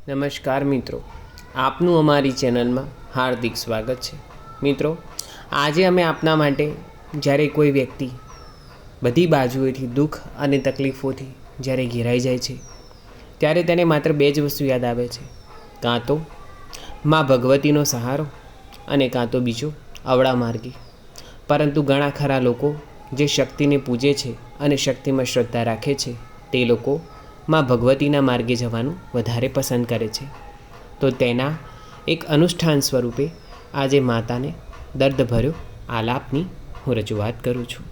નમસ્કાર મિત્રો, આપનું અમારી ચેનલમાં હાર્દિક સ્વાગત છે। મિત્રો, આજે અમે આપના માટે જ્યારે કોઈ વ્યક્તિ બધી બાજુએથી દુઃખ અને તકલીફોથી જ્યારે ઘેરાઈ જાય છે ત્યારે તેને માત્ર બે જ વસ્તુ યાદ આવે છે, કાં તો મા ભગવતીનો સહારો અને કાં તો બીજો અવળા માર્ગી। પરંતુ ઘણા ખરા લોકો જે શક્તિને પૂજે છે અને શક્તિમાં શ્રદ્ધા રાખે છે તે લોકો માં ભગવતીના માર્ગે જવાનું વધારે પસંદ કરે છે। તો તેના એક અનુષ્ઠાન સ્વરૂપે આજે માતાને દર્દભર્યો આલાપની હું રજૂઆત કરું છું।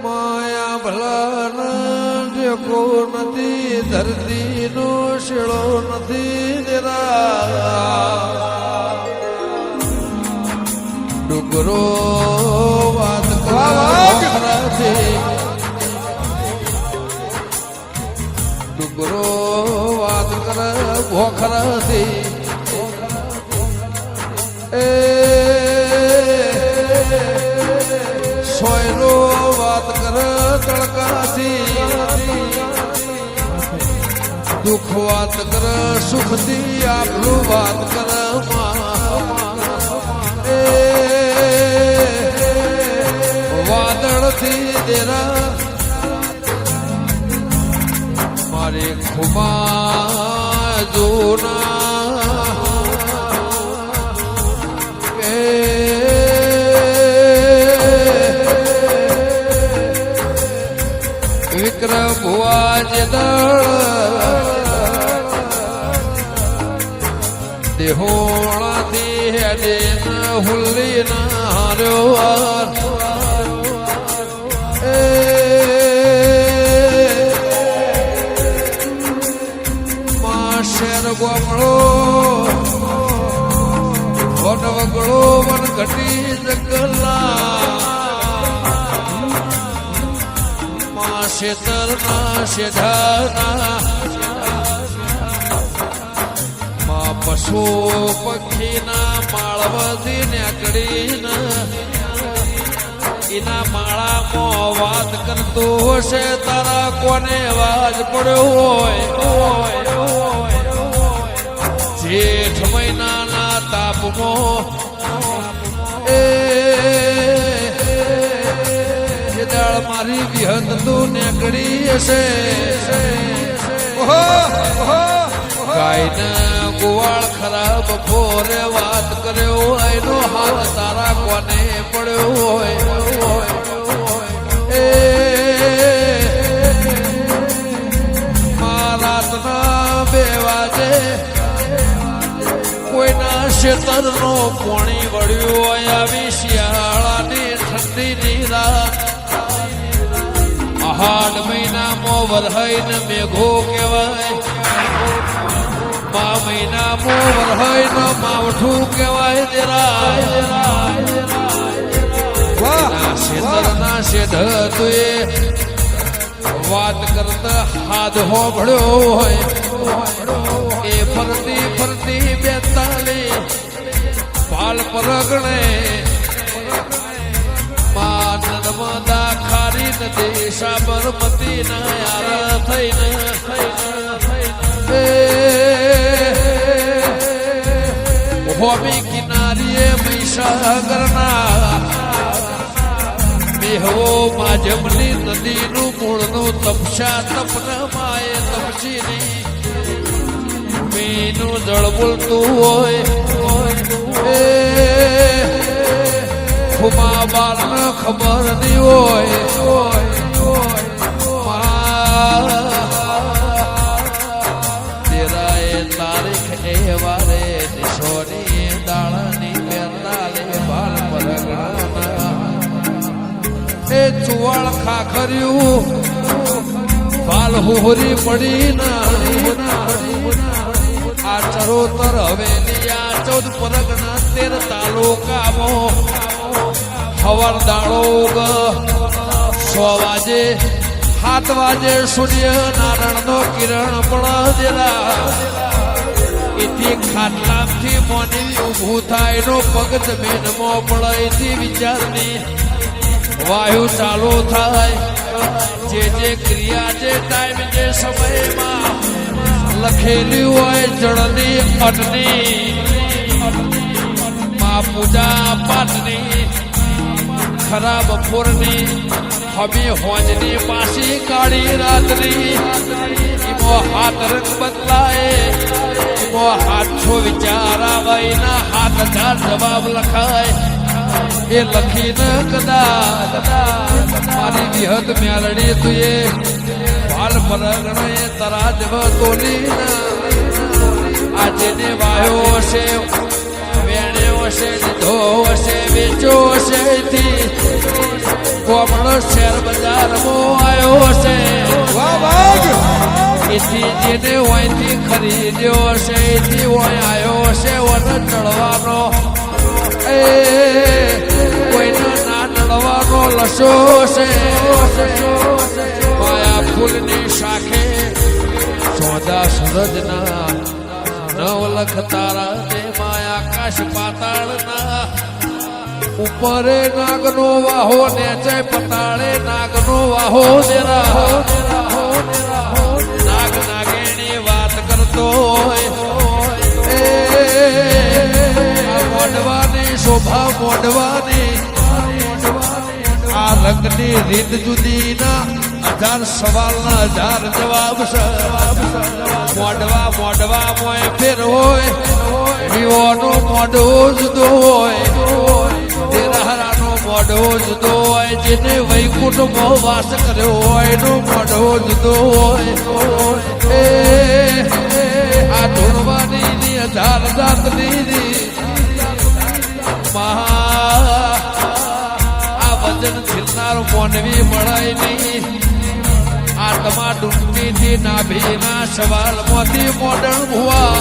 માયા ભલા ટેકો નથી, ધરતીનો શેળો નથી ડુગરો વાત ખરાથી, ડુગરો વાત કર ભોખરાથી, એ સોયરો વાત કર તડકાથી, દુઃખ વાત કર સુખથી, આપણું વાત કર વાદળથી દેરા મારે ખુમા જોના વિક્રમ ભુવા જે દેહોણાથી હેડે હુલ્લી ના હાર્યો શેર ગોમળો વડવગળો વનઘટી જગલા મા શેતરના શેઢાના મા પશુ પક્ષીના માળવથી નેકડીના એના માળામાં વાત કરતો હશે, તારા કોને વાજ પડ્યો હોય જેઠ મહિનાના તાપમાં એ દાળ મારી વિહત તું નેકડી હશે, ગાયને ગોવાળ ખરાબ ફોરે વાત કર્યો એનો હાથ તારા કોને પડ્યો હોય રાતના 2 વાગે કોઈના શેતરનો પોણી વળ્યું હોય, આવી શિયાળાની ઠંડીની રાત આહાડ મહિનામાં વરહાઈને મેઘો કહેવાય, મા મહિનામાં વરહાઈને માવઠું કહેવાય શેતરના શેઢ તુએ વાત કરતા હાથ હોભળ્યો હોય એ ફરતી ફરતી 42 પાલ પરગણે મા નર્મદા ખારી નદી સાબરમતી ના યાર થઈને હોમી કિનારીએ મહીસાગરના મેહવો માજમની નદીનું મૂળનું તપસ્યા તપન માએ તપસીની મીનું જળ બોલતું હોય ખુમા બારને ખબર નહીં હોય તેરાએ તારીખ એ વારે નિશોની દાળની 42 બાલ પરગણા એ ચુવાળ ખાખર્યું બાલ હોરી પડી ના આ ચરોતર હવેલી આ 14 પરગણા 13 તાલુકામાં હવાર દાડો 100 વાગે 7 વાગે સૂર્ય નારાયણ નો કિરણ પડેલા એથી ખાટલામાંથી મોની ઊભું થાય નો પગ જમીનમાં પડે એથી વિચારની વાયુ ચાલુ થાય જે ક્રિયા જે ટાઈમ જે સમયમાં લખેલી હોય જળની અટની માં પૂજા પાઠની ખરાબ બપોરની હમી હોજની પાછી કાળી રાતની એમાં હાથ રંગ બદલાય એમાં હાથ છો વિચાર આવે એના હાથ હજાર જવાબ લખાય એ લખીને કદાચ મારી વિહત મેલડી તુએ બાલ પરગણે તરા જવ તોલી આજે ને વાયો છે વેણ્યો છે લીધો હશે વેચો હશે થી કોમળો શેર બજારમાં આવ્યો છે એથી જેને હોયથી ખરીદ્યો હશે એથી હોય આવ્યો હશે વન ચડવાનો કોઈને ના નડવાનો લસો છે માયા ફૂલની શાખે સોદા સૂરજના નવલખ તારા તે માયા આકાશ પાતાળના ઉપરે નાગનો વાહો નેચે પતાળે નાગનો વાહો દેરા નાગ નાગેણી વાત કરતો હોય મોઢવાની શોભા મોઢવાની આ રંગની રીત જુદી ના 1000 સવાલના 1000 જવાબ મોઢવા મોય ફેર હોય વિવોનો મોઢો જુદો હોય તેરાનો મોઢો જુદો હોય જેને વૈકુંઠમાં વાસ કર્યો હોય એનો મોઢો જુદો હોય આ ધૂળવાની 1000 જાતની આ વજન છિલનાર મોનવી મળાય નહીં આત્મા ડુંગીથી નાભીના સવાલમાંથી મોડણ ભુવા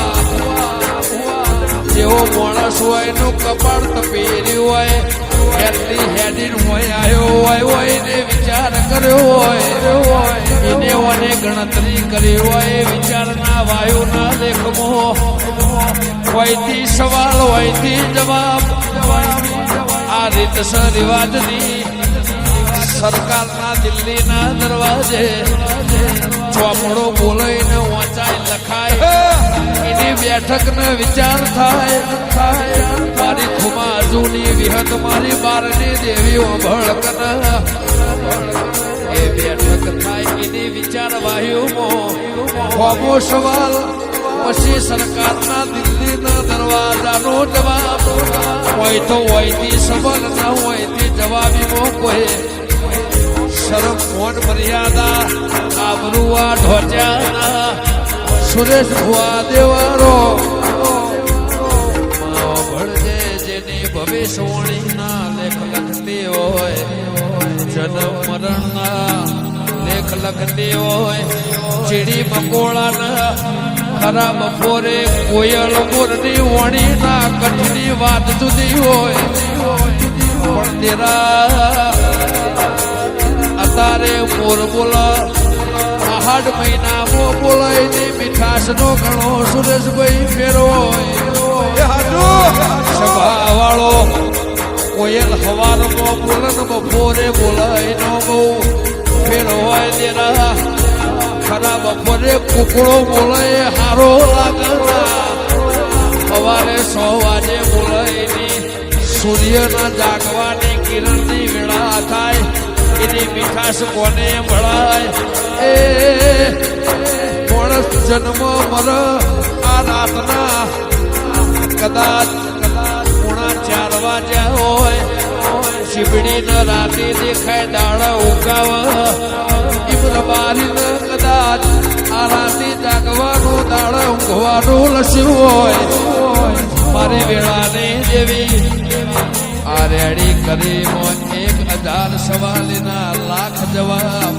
જેવો માણસ હોય એનું કપાળ તપેર્યું હોય હેડી હોય આવ્યો હોય એને વિચાર કર્યો હોય એને ઓને ગણતરી કરી હોય વિચારના વાયુના લેખમાં હોયથી સવાલ હોયથી જવાબ આ રીતસર રિવાજની સરકારના દિલ્હીના દરવાજે ચોપડો બોલાઈને વાંચાય લખાય એની બેઠક ને વિચાર થાય મારી ખુમા જૂની વિહત મારી બારની દેવી ઓભળકન એ બેઠક થાય એની વિચાર વાયુમાં ખોબો સવાલ પછી સરકારના દિલ્હીના દરવાજાનો જવાબ હોય તો હોયથી સબલ ના હોયથી જવાબીમાં કોઈ શરમ મોન મર્યાદા આબરૂઆ ઢોચાના સુરેશ ભુવા દેવારો ભળજે જેની ભવિષ્યવાણીના લેખ લખતી હોય જન્મ મરણના લેખ લખતી હોય ચીડી મકોળાના ખરાબ બપોરે કોયલ મોરની વાણીના કઠની વાત જુદી હોય પણ તેરા તારે મોર બોલા આહાડ મહિનામાં બોલાય ને મીઠાશ નો ઘણો સુરેશભાઈ ફેરો સભા વાળો કોયલ હવારમાં બોલન બપોરે બોલાય નો બહુ ફેરો હોય તેરા ખરા બપોરે કુકડો બોલાય હારો લાગના સવારે 100 વાગે બોલાય ની સૂર્યના જાગવાની કિરણની વેળા થાય એની મીઠાશ કોને મળાય એ માણસ જન્મ મર આ રાતના કદાચ 3:30 વાગ્યા હોય શીબડી ન રાતે દેખાય દાડા ઉગાવ ઇમરબારી ન કદાચ આ રાતે જાગવાનું દાડા ઊંઘવાનું લસ્યું હોય મારી વેળાને દેવી આ રેડી કરી મોન 1000 સવાલના લાખ જવાબ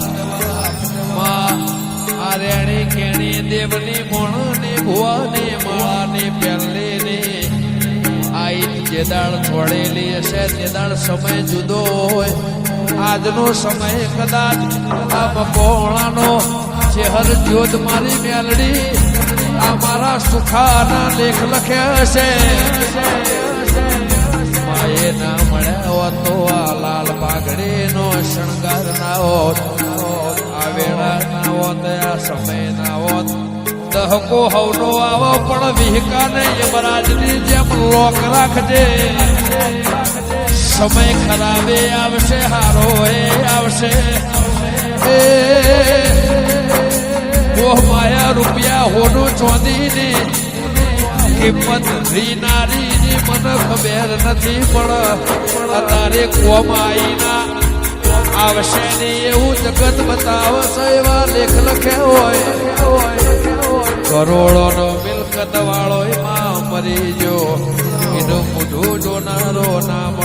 આ રેડી કેણી દેવની મોણની ભુવાની માળાની પહેલેની આઈ જે દાળ છોડેલી હશે તે દાળ સમય જુદો હોય આજનો સમય કદાચ આ બપોળાનો ચહેર જ્યોત મારી મેલડી આ મારા સુખાના લેખ લખ્યા છે માએ ના મળ્યા હોત તો આ લાલ પાઘડીનો શણગાર ના હોત આ વેળા ના હોત આ સમય ના હોત દહકો હવનો આવો પણ વિહકાને યમરાજની જેમ લોક રાખજે સમય ખરાબે આવશે હારો એ આવશે મોહ માયા રૂપિયા હોનો ચોંદીની કિંમત રીનારીની મને ખબર નથી પણ તારે કોમાઈના આવશે ને એવું જગત બતાવશે એવા લેખ લખ્યા હોય કરોડોનો મિલકત વાળો એમાં મરી જો એનું મોઢું જોનારો ના મળે